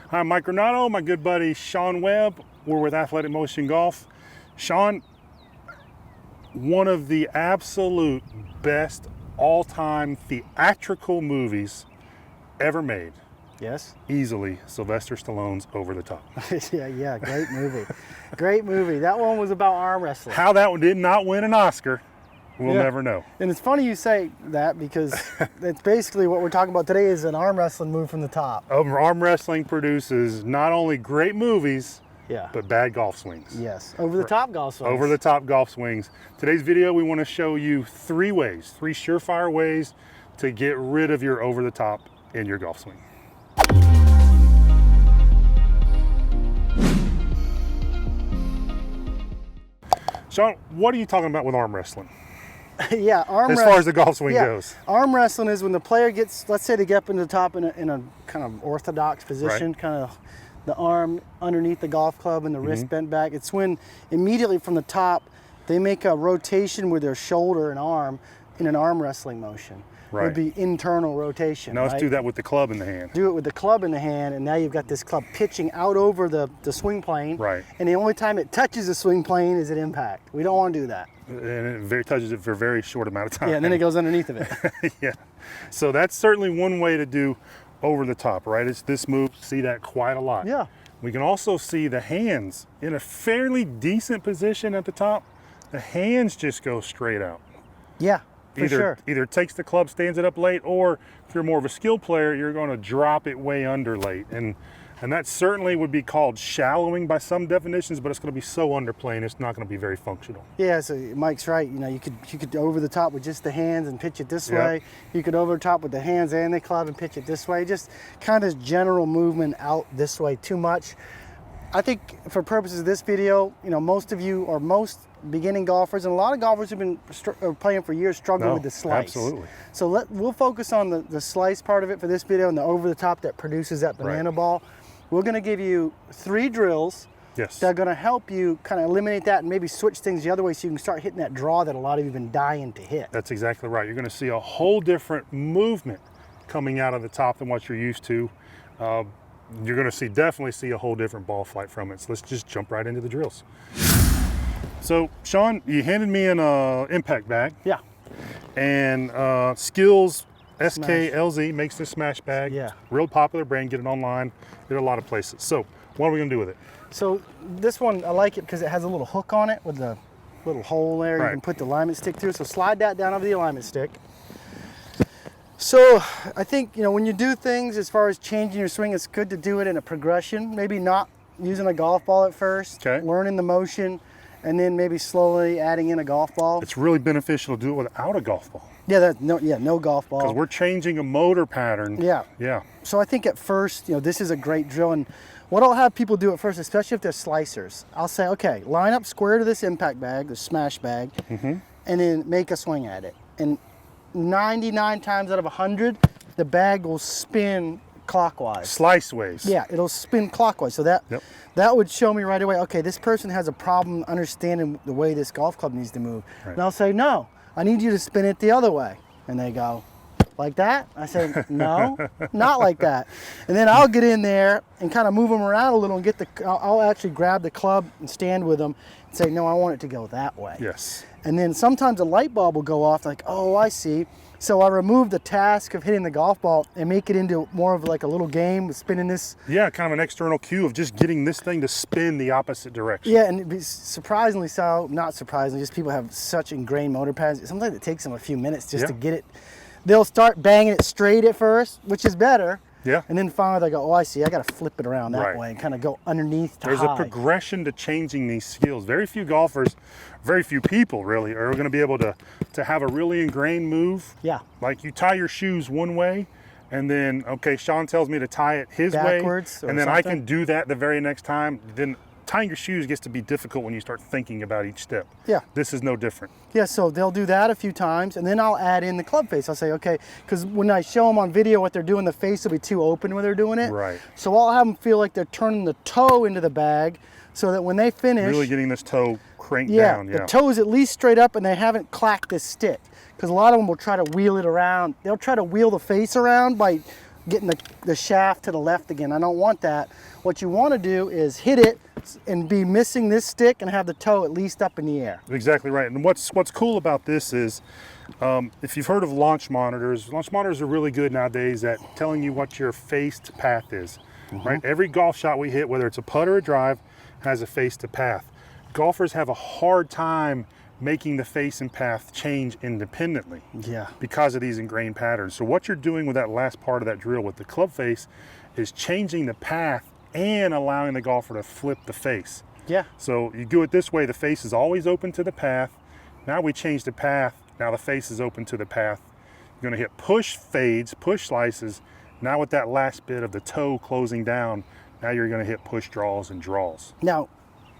Hi, I'm Mike Granato, my good buddy Sean Webb. We're with Athletic Motion Golf. Sean, one of the absolute best all-time theatrical movies ever made. Yes. Easily, Sylvester Stallone's Over the Top. yeah, great movie. Great movie. That one was about arm wrestling. How that one did not win an Oscar, we'll never know. And it's funny you say that because it's basically what we're talking about today is an arm wrestling move from the top. Arm wrestling produces not only great movies, Yeah. but bad golf swings. Yes. Over the top golf swings. Over the top golf swings. Today's video, we want to show you three surefire ways to get rid of your over the top in your golf swing. Sean, what are you talking about with arm wrestling? Yeah, As far as the golf swing goes. Arm wrestling is when the player gets, let's say they get up into the top in a kind of orthodox position, kind of the arm underneath the golf club and the wrist bent back. It's when immediately from the top, they make a rotation with their shoulder and arm in an arm wrestling motion. It would be internal rotation. Now let's do that with the club in the hand. Do it with the club in the hand, and now you've got this club pitching out over the swing plane. Right. And the only time it touches the swing plane is at impact. We don't want to do that. And it touches it for a very short amount of time. Yeah, and then it goes underneath of it. Yeah. So that's certainly one way to do over the top, right? It's this move. See that quite a lot. Yeah. We can also see the hands in a fairly decent position at the top. The hands just go straight out. Yeah, for sure. Either takes the club, stands it up late, or if you're more of a skilled player, you're going to drop it way under late. And that certainly would be called shallowing by some definitions, but it's going to be so underplaying, it's not going to be very functional. Yeah, so Mike's right. You know, you could over the top with just the hands and pitch it this way. You could over the top with the hands and the club and pitch it this way. Just kind of general movement out this way too much. I think for purposes of this video, you know, most of you or most beginning golfers and a lot of golfers who've been playing for years struggle with the slice. Absolutely. So we'll focus on the slice part of it for this video and the over the top that produces that banana ball. We're going to give you 3 drills that are going to help you kind of eliminate that and maybe switch things the other way so you can start hitting that draw that a lot of you have been dying to hit. That's exactly right. You're going to see a whole different movement coming out of the top than what you're used to. You're going to definitely see a whole different ball flight from it. So let's just jump right into the drills. So Sean, you handed me an impact bag. Yeah. And Skills SKLZ makes this smash bag. Yeah. Real popular brand. Get it online. Get it a lot of places. So what are we going to do with it? So this one, I like it because it has a little hook on it with the little hole there. You can put the alignment stick through. So slide that down over the alignment stick. So I think, you know, when you do things as far as changing your swing, it's good to do it in a progression. Maybe not using a golf ball at first, learning the motion, and then maybe slowly adding in a golf ball. It's really beneficial to do it without a golf ball. Yeah, no golf ball. Because we're changing a motor pattern. Yeah. Yeah. So I think at first, you know, this is a great drill. And what I'll have people do at first, especially if they're slicers, I'll say, okay, line up square to this impact bag, the smash bag, and then make a swing at it. And 99 times out of 100, the bag will spin clockwise. Slice ways. Yeah, it'll spin clockwise. So that would show me right away, okay, this person has a problem understanding the way this golf club needs to move. And I'll say, no, I need you to spin it the other way. And they go, like that? I say, no, not like that. And then I'll get in there and kind of move them around a little and I'll actually grab the club and stand with them and say, no, I want it to go that way. Yes. And then sometimes a light bulb will go off like, oh, I see. So I remove the task of hitting the golf ball and make it into more of like a little game with spinning this. Yeah, kind of an external cue of just getting this thing to spin the opposite direction. Yeah, and surprisingly so, not surprisingly, just people have such ingrained motor patterns. Sometimes it takes them a few minutes just to get it. They'll start banging it straight at first, which is better. Yeah. And then finally they go, oh, I see, I got to flip it around that way and kind of go underneath to There's a progression to changing these skills. Very few golfers, very few people really are going to be able to have a really ingrained move. Yeah. Like you tie your shoes one way and then, okay, Sean tells me to tie it his backwards way. And then I can do that the very next time. Then tying your shoes gets to be difficult when you start thinking about each step. Yeah. This is no different. Yeah, so they'll do that a few times, and then I'll add in the club face. I'll say, okay, because when I show them on video what they're doing, the face will be too open when they're doing it. Right. So I'll have them feel like they're turning the toe into the bag so that when they finish... Really getting this toe cranked down. Yeah, the toe is at least straight up and they haven't clacked this stick. Because a lot of them will try to wheel it around. They'll try to wheel the face around by getting the shaft to the left again. I don't want that. What you want to do is hit it and be missing this stick and have the toe at least up in the air. Exactly right. And what's cool about this is, if you've heard of launch monitors are really good nowadays at telling you what your phased path is. Right? Every golf shot we hit, whether it's a putt or a drive, has a face to path. Golfers have a hard time making the face and path change independently because of these ingrained patterns. So what you're doing with that last part of that drill with the club face is changing the path and allowing the golfer to flip the face. So you do it this way, the face is always open to the path. Now we change the path, now the face is open to the path. You're gonna hit push fades, push slices. Now with that last bit of the toe closing down, now you're gonna hit push draws and draws. Now,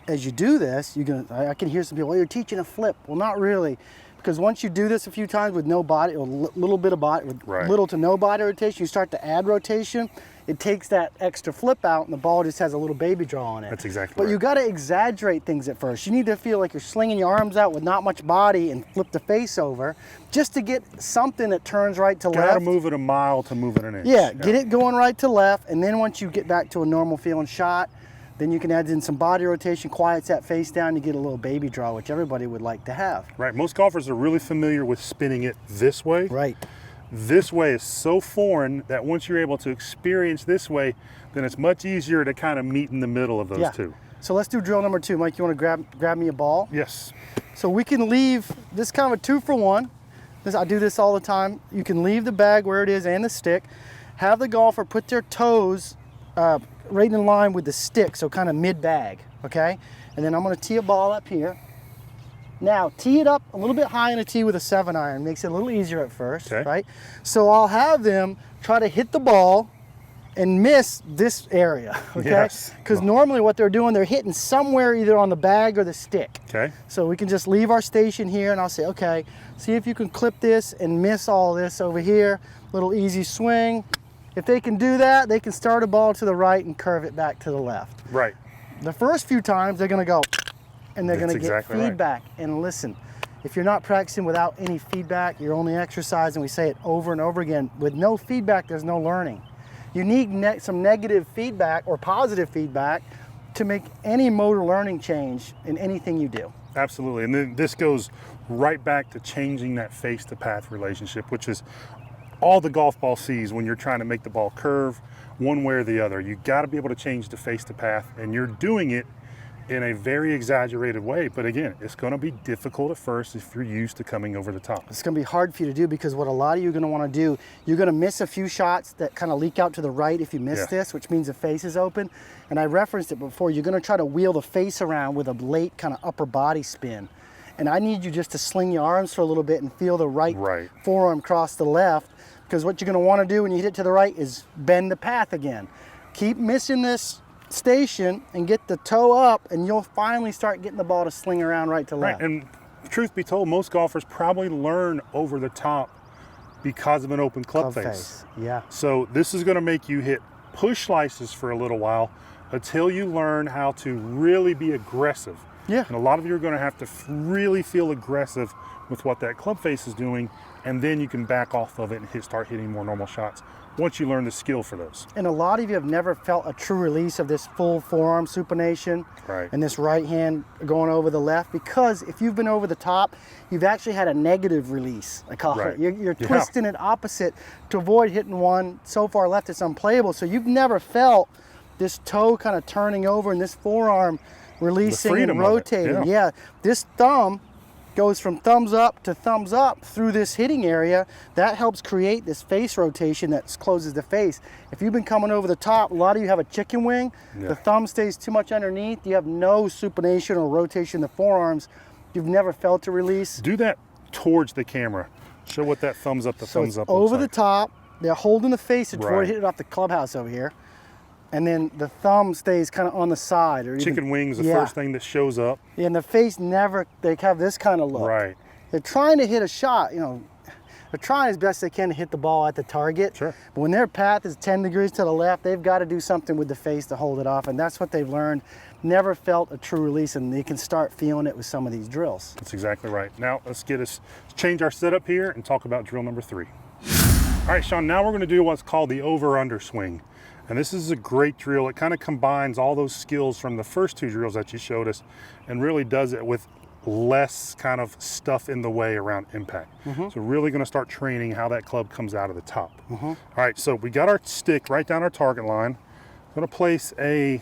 as you do this, I can hear some people, well, you're teaching a flip. Well, not really, because once you do this a few times with no body, or little bit of body, with little to no body rotation, you start to add rotation, it takes that extra flip out and the ball just has a little baby draw on it. That's exactly right. But you gotta exaggerate things at first. You need to feel like you're slinging your arms out with not much body and flip the face over just to get something that turns right to left. Gotta move it a mile to move it an inch. Yeah, get it going right to left, and then once you get back to a normal feeling shot, then you can add in some body rotation, quiets that face down, you get a little baby draw, which everybody would like to have. Right, most golfers are really familiar with spinning it this way. Right. This way is so foreign that once you're able to experience this way, then it's much easier to kind of meet in the middle of those two. So let's do drill number 2. Mike, you want to grab me a ball? Yes. So we can leave this kind of a 2-for-1. I do this all the time. You can leave the bag where it is and the stick. Have the golfer put their toes right in line with the stick, so kind of mid-bag, okay? And then I'm going to tee a ball up here. Now, tee it up a little bit high in a tee with a 7-iron. Makes it a little easier at first, right? So I'll have them try to hit the ball and miss this area, okay? Because normally what they're doing, they're hitting somewhere either on the bag or the stick. Okay. So we can just leave our station here and I'll say, okay, see if you can clip this and miss all this over here. Little easy swing. If they can do that, they can start a ball to the right and curve it back to the left. Right. The first few times they're gonna go, and they're going to get feedback. And listen, if you're not practicing without any feedback, you're only exercising. We say it over and over again. With no feedback, there's no learning. You need some negative feedback or positive feedback to make any motor learning change in anything you do. Absolutely. And then this goes right back to changing that face to path relationship, which is all the golf ball sees when you're trying to make the ball curve one way or the other. You got to be able to change the face to path, and you're doing it in a very exaggerated way. But again, it's going to be difficult at first if you're used to coming over the top. It's going to be hard for you to do because what a lot of you are going to want to do, you're going to miss a few shots that kind of leak out to the right if you miss this, which means the face is open. And I referenced it before, you're going to try to wheel the face around with a late kind of upper body spin. And I need you just to sling your arms for a little bit and feel the right forearm cross the left, because what you're going to want to do when you hit it to the right is bend the path again. Keep missing this station and get the toe up, and you'll finally start getting the ball to sling around right to left. And truth be told, most golfers probably learn over the top because of an open club face. So this is going to make you hit push slices for a little while until you learn how to really be aggressive. And a lot of you are going to have to really feel aggressive with what that club face is doing, and then you can back off of it and start hitting more normal shots once you learn the skill for those. And a lot of you have never felt a true release of this full forearm supination and this right hand going over the left, because if you've been over the top, you've actually had a negative release. I call it. You're twisting it opposite to avoid hitting one so far left it's unplayable. So you've never felt this toe kind of turning over and this forearm releasing and rotating. This thumb goes from thumbs up to thumbs up through this hitting area. That helps create this face rotation that closes the face. If you've been coming over the top, a lot of you have a chicken wing. The thumb stays too much underneath. You have no supination or rotation in the forearms. You've never felt a release. Do that towards the camera. Show what that thumbs up, thumbs up over the top. They're holding the face to try to hit it off the clubhouse over here. And then the thumb stays kind of on the side. Or chicken wings, the first thing that shows up. And the face never, they have this kind of look. They're trying to hit a shot, you know, they're trying as best they can to hit the ball at the target. But when their path is 10 degrees to the left, they've got to do something with the face to hold it off. And that's what they've learned. Never felt a true release, and they can start feeling it with some of these drills. That's exactly right. Now let's change our setup here and talk about drill number 3. All right, Sean, now we're gonna do what's called the over-under swing. And this is a great drill. It kind of combines all those skills from the first two drills that you showed us and really does it with less kind of stuff in the way around impact. So really gonna start training how that club comes out of the top. All right, so we got our stick right down our target line. I'm gonna place a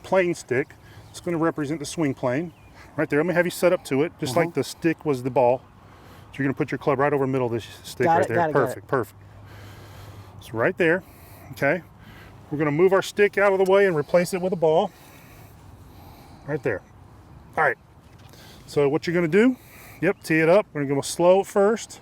plane stick. It's gonna represent the swing plane. Right there, let me have you set up to it, just like the stick was the ball. So you're gonna put your club right over the middle of this stick right there. Perfect, perfect. So right there, okay. We're gonna move our stick out of the way and replace it with a ball. Right there. All right, so what you're gonna do, tee it up. We're gonna go slow at first.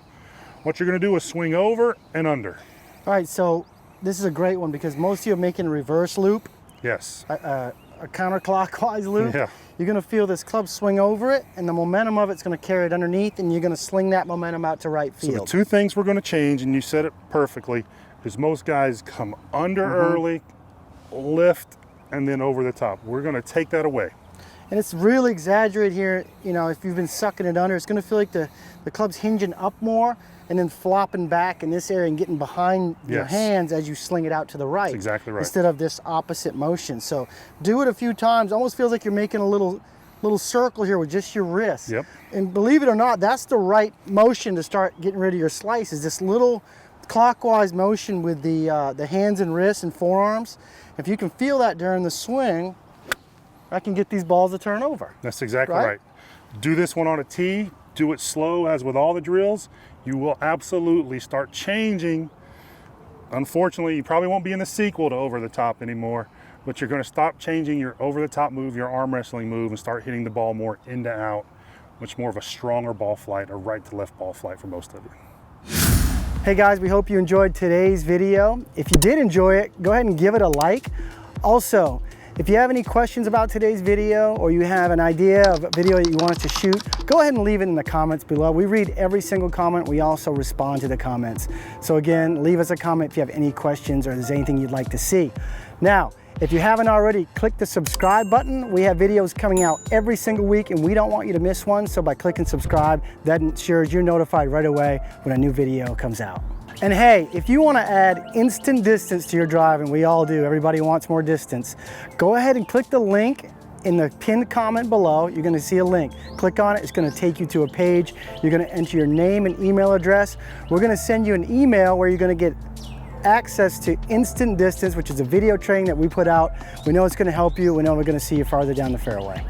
What you're gonna do is swing over and under. All right, so this is a great one because most of you are making a reverse loop. Yes. A counterclockwise loop. Yeah. You're gonna feel this club swing over it and the momentum of it's gonna carry it underneath and you're gonna sling that momentum out to right field. So the two things we're gonna change, and you said it perfectly, is most guys come under early, lift, and then over the top. We're gonna take that away. And it's really exaggerated here. You know, if you've been sucking it under, it's gonna feel like the club's hinging up more and then flopping back in this area and getting behind your hands as you sling it out to the right. That's exactly right. Instead of this opposite motion. So do it a few times. Almost feels like you're making a little circle here with just your wrist. Yep. And believe it or not, that's the right motion to start getting rid of your slice, is this little clockwise motion with the hands and wrists and forearms. If you can feel that during the swing, I can get these balls to turn over. That's exactly right. Do this one on a tee, do it slow as with all the drills. You will absolutely start changing. Unfortunately, you probably won't be in the sequel to over the top anymore, but you're gonna stop changing your over the top move, your arm wrestling move, and start hitting the ball more in to out, much more of a stronger ball flight, or right to left ball flight for most of you. Hey guys, we hope you enjoyed today's video. If you did enjoy it, go ahead and give it a like. Also, if you have any questions about today's video or you have an idea of a video that you want us to shoot, go ahead and leave it in the comments below. We read every single comment. We also respond to the comments. So again, leave us a comment if you have any questions or there's anything you'd like to see. Now, if you haven't already, click the subscribe button. We have videos coming out every single week and we don't want you to miss one. So by clicking subscribe, that ensures you're notified right away when a new video comes out. And hey, if you want to add instant distance to your drive, and we all do, everybody wants more distance, go ahead and click the link in the pinned comment below. You're going to see a link. Click on it. It's going to take you to a page. You're going to enter your name and email address. We're going to send you an email where you're going to get access to Instant Distance, which is a video training that we put out. We know it's going to help you. We know we're going to see you farther down the fairway.